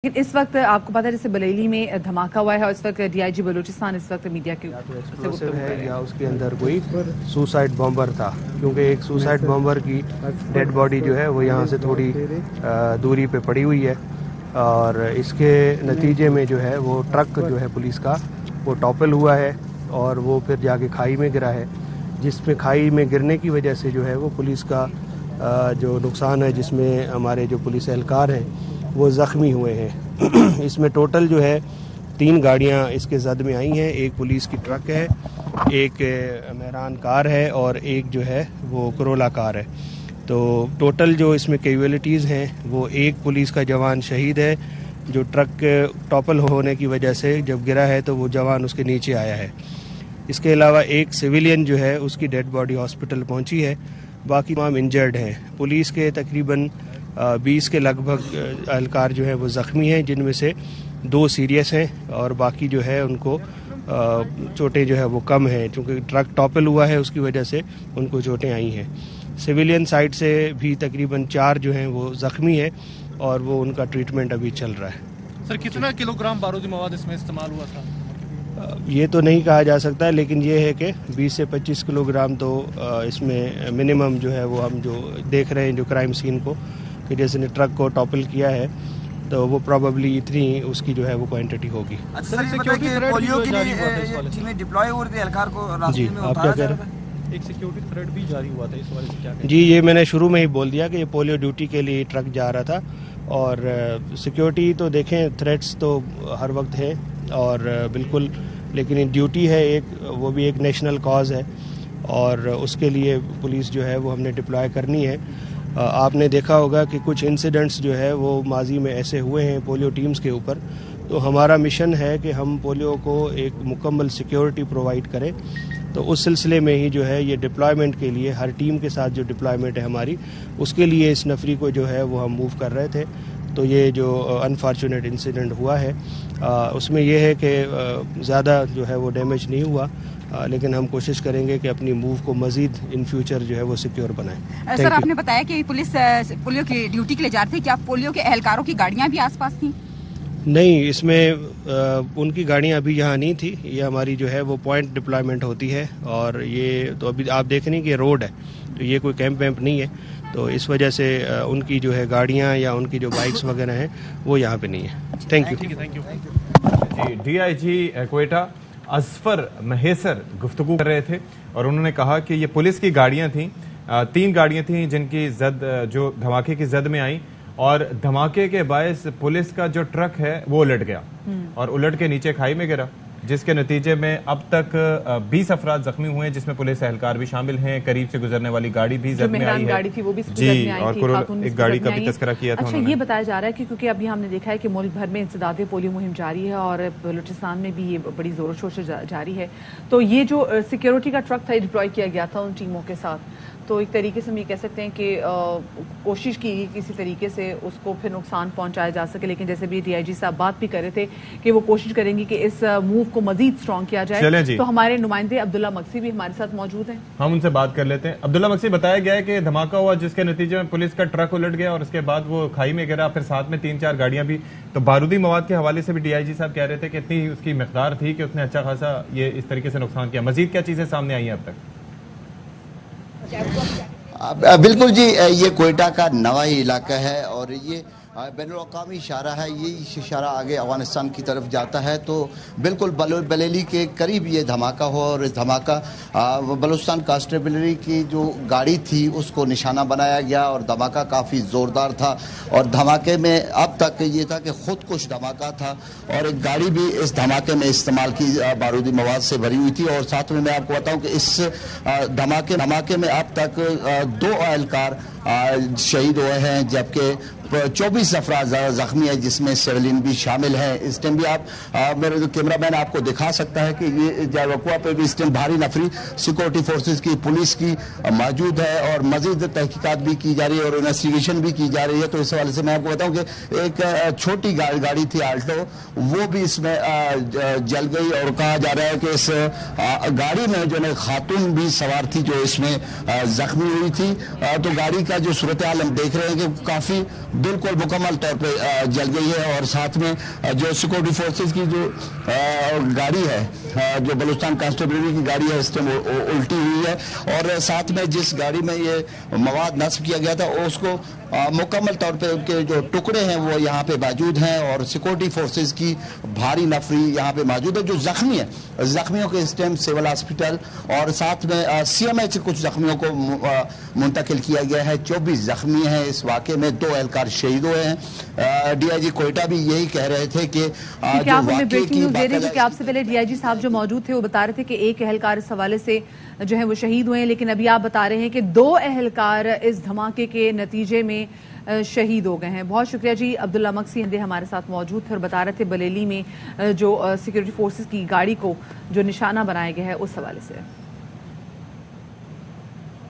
लेकिन इस वक्त आपको पता है जैसे बरेली में धमाका हुआ है और इस वक्त डीआईजी बलूचिस्तान इस वक्त मीडिया के एक्सप्लोसिव है या उसके अंदर कोई सुसाइड बॉम्बर था, क्योंकि एक सुसाइड बॉम्बर की डेड बॉडी जो है वो यहाँ से थोड़ी दूरी पे पड़ी हुई है और इसके नतीजे में जो है वो ट्रक जो है पुलिस का वो टॉपल हुआ है और वो फिर जाके खाई में गिरा है, जिसमें खाई में गिरने की वजह से जो है वो पुलिस का जो नुकसान है, जिसमें हमारे जो पुलिस एहलकार हैं वो ज़ख्मी हुए हैं। इसमें टोटल जो है 3 गाड़ियां इसके जद में आई हैं, एक पुलिस की ट्रक है, एक मेहरान कार है और एक जो है वो करोला कार है। तो टोटल जो इसमें कैजुअलिटीज़ हैं वो एक पुलिस का जवान शहीद है, जो ट्रक टॉपल होने की वजह से जब गिरा है तो वो जवान उसके नीचे आया है। इसके अलावा एक सिविलियन जो है उसकी डेड बॉडी हॉस्पिटल पहुंची है, बाकी तमाम इंजर्ड हैं। पुलिस के तकरीबन 20 के लगभग एहलकार जो है वो ज़ख्मी हैं, जिनमें से 2 सीरियस हैं और बाकी जो है उनको चोटें जो है वो कम हैं, क्योंकि ट्रक टॉपल हुआ है उसकी वजह से उनको चोटें आई हैं। सिविलियन साइड से भी तकरीबन 4 जो हैं वो ज़ख्मी है और वो उनका ट्रीटमेंट अभी चल रहा है। सर कितना किलोग्राम बारूदी मवाद इसमें इस्तेमाल हुआ था? ये तो नहीं कहा जा सकता, लेकिन ये है कि 20 से 25 किलोग्राम तो इसमें मिनिमम जो है वो हम जो देख रहे हैं जो क्राइम सीन को, कि जैसे ने ट्रक को टॉपल किया है तो वो प्रोबेबली इतनी उसकी जो है वो क्वांटिटी होगी। अच्छा, पोलियो के लिए टीमें डिप्लॉय हो रही थी एहलकार को रास्ते में आप क्या कह रहे हैं? एक सिक्योरिटी थ्रेट भी जारी हुआ था, इस वाले से क्या कहें? जी, ये मैंने शुरू में ही बोल दिया कि ये पोलियो ड्यूटी के लिए ट्रक जा रहा था और सिक्योरिटी तो देखें थ्रेट्स तो हर वक्त है और बिल्कुल, लेकिन ड्यूटी है एक, वो भी एक नेशनल कॉज है और उसके लिए पुलिस जो है वो हमने डिप्लॉय करनी है। आपने देखा होगा कि कुछ इंसिडेंट्स जो है वो माजी में ऐसे हुए हैं पोलियो टीम्स के ऊपर, तो हमारा मिशन है कि हम पोलियो को एक मुकम्मल सिक्योरिटी प्रोवाइड करें। तो उस सिलसिले में ही जो है ये डिप्लॉयमेंट के लिए हर टीम के साथ जो डिप्लॉयमेंट है हमारी, उसके लिए इस नफरी को जो है वो हम मूव कर रहे थे। तो ये जो अनफॉर्चुनेट इंसिडेंट हुआ है उसमें यह है कि ज़्यादा जो है वो डैमेज नहीं हुआ, लेकिन हम कोशिश करेंगे कि अपनी मूव को मजीद इन फ्यूचर जो है वो सिक्योर बनाएं। सर, आपने बताया कि पुलिस पोलियो की ड्यूटी के लिए जा रही थी, क्या पोलियो के एहलकारों की गाड़ियां भी आसपास थी? नहीं, इसमें उनकी गाड़ियां अभी यहाँ नहीं थी। ये हमारी जो है वो पॉइंट डिप्लॉयमेंट होती है और ये तो अभी आप देख रहे हैं कि रोड है, तो ये कोई कैंप वैम्प नहीं है, तो इस वजह से उनकी जो है गाड़ियां या उनकी जो बाइक्स वगैरह हैं वो यहाँ पे नहीं है। Thank you. जी, डीआईजी क्वेटा असफर महेसर गुफ्तगू कर रहे थे और उन्होंने कहा कि ये पुलिस की गाड़ियां थीं, 3 गाड़ियां थीं जिनकी जद जो धमाके की जद में आई और धमाके के बायस पुलिस का जो ट्रक है वो उलट गया और उलट के नीचे खाई में गिरा, जिसके नतीजे में अब तक 20 अफराद जख्मी हुए हैं, जिसमें पुलिस एहलकार भी शामिल हैं। करीब से गुजरने वाली गाड़ी भी जद में आई है। गाड़ी थी वो भी जी, और एक गाड़ी का भी तस्करा किया था। अच्छा, ये बताया जा रहा है कि क्योंकि अभी हमने देखा है कि मुल्क भर में इंसदाद पोलियो मुहिम जारी है और बलूचिस्तान में भी ये बड़ी जोरों शोर से जारी है, तो ये जो सिक्योरिटी का ट्रक था डिप्लॉय किया गया था उन टीमों के साथ, तो एक तरीके से हम ये कह सकते हैं कि कोशिश की किसी तरीके से उसको फिर नुकसान पहुंचाया जा सके, लेकिन जैसे भी डीआईजी साहब बात भी कर रहे थे कि वो कोशिश करेंगे कि इस मूव को मजीद स्ट्रॉन्ग किया जाए। तो हमारे नुमाइंदे अब्दुल्ला मक्सी भी हमारे साथ मौजूद हैं, हम उनसे बात कर लेते हैं। अब्दुल्ला मक्सी, बताया गया है कि धमाका हुआ जिसके नतीजे में पुलिस का ट्रक उलट गया और उसके बाद वो खाई में गिरा, फिर साथ में 3-4 गाड़ियां भी, तो बारूदी मवाद के हवाले से भी डीआईजी साहब कह रहे थे कि इतनी उसकी मिकदार थी कि उसने अच्छा खासा ये इस तरीके से नुकसान किया। मजीद क्या चीजें सामने आई हैं अब तक? बिल्कुल जी, ये क्वेटा का नवाई इलाका है और ये बैनुल-अक़वामी इशारा है। ये इशारा आगे अफगानिस्तान की तरफ जाता है, तो बिल्कुल बरेली के करीब ये धमाका हुआ और इस धमाका बलूचिस्तान कांस्टेबलरी की जो गाड़ी थी उसको निशाना बनाया गया और धमाका काफ़ी ज़ोरदार था और धमाके में अब तक ये था कि खुदकुश धमाका था और एक गाड़ी भी इस धमाके में इस्तेमाल की बारूदी मवाद से भरी हुई थी। और साथ में मैं आपको बताऊं कि इस धमाके में अब तक 2 एहलकार शहीद हुए हैं, जबकि 24 अफराद जख्मी है, जिसमें सिविलियन भी शामिल हैं। इस टाइम भी आप मेरे कैमरामैन आपको दिखा सकता है कि ये जारवकुआ पे भी इस टाइम भारी नफरी सिक्योरिटी फोर्सेस की, पुलिस की मौजूद है और मजीद तहकीकात भी की जा रही है और इन्वेस्टिगेशन भी की जा रही है। तो इस हवाले से मैं आपको बताऊं कि एक छोटी गाड़ी थी आल्टो, वो भी इसमें जल गई और कहा जा रहा है कि इस गाड़ी में जो है खातून भी सवार थी जो इसमें जख्मी हुई थी। तो गाड़ी का जो सूरत हाल हम देख रहे हैं कि काफी बिल्कुल मुकम्मल तौर पे जल गई है और साथ में जो सिक्योरिटी फोर्सेस की जो गाड़ी है, जो बलूचिस्तान कांस्टेबलरी की गाड़ी है, इस टाइम उल्टी हुई है और साथ में जिस गाड़ी में ये मवाद नस्ब किया गया था उसको मुकम्मल तौर पे उनके जो टुकड़े हैं वो यहाँ पे मौजूद हैं और सिक्योरिटी फोर्सेस की भारी नफरी यहाँ पे मौजूद है। जो जख्मी है, जख्मियों को इस टाइम सिविल हॉस्पिटल और साथ में CMH से कुछ जख्मियों को मुंतकिल किया गया है। 24 जख्मी हैं इस वाक़े में, 2 एहलकार शहीद हुए हैं। DIG कोयटा भी यही कह रहे थे कि क्या आप हमें ब्रेकिंग न्यूज दे रहे थे कि आपसे पहले DIG साहब जो मौजूद थे वो बता रहे थे कि एक एहलकार इस हवाले से जो है वो शहीद हुए हैं, लेकिन अभी आप बता रहे हैं कि 2 एहलकार इस धमाके के नतीजे में शहीद हो गए हैं। बहुत शुक्रिया जी। अब्दुल्ला मक्सी हिंदे हमारे साथ मौजूद थे और बता रहे थे बरेली में जो सिक्योरिटी फोर्सेस की गाड़ी को जो निशाना बनाया गया है उस हवाले से।